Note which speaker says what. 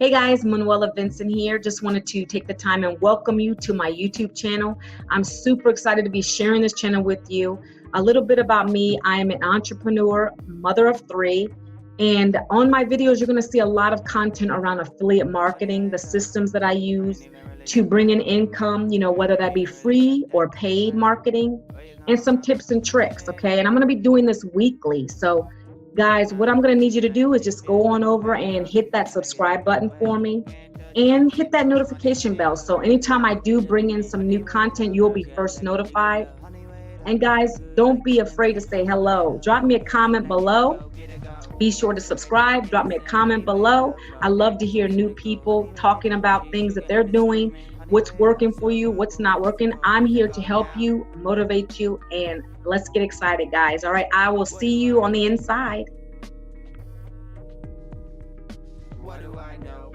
Speaker 1: Hey guys, Manuela Vincent here. Just wanted to take the time and welcome you to my YouTube channel. I'm super excited to be sharing this channel with you. A little bit about me: I am an entrepreneur, mother of three, and on my videos you're going to see a lot of content around affiliate marketing, the systems that I use to bring in income, whether that be free or paid marketing, and some tips and tricks, okay? And I'm going to be doing this weekly. So guys, what I'm going to need you to do is just go on over and hit that subscribe button for me and hit that notification bell. So anytime I do bring in some new content, you'll be first notified. And guys, don't be afraid to say hello. Drop me a comment below. Be sure to subscribe. Drop me a comment below. I love to hear new people talking about things that they're doing, what's working for you, what's not working. I'm here to help you, motivate you, and let's get excited, guys. All right, I will see you on the inside.
Speaker 2: What do I know?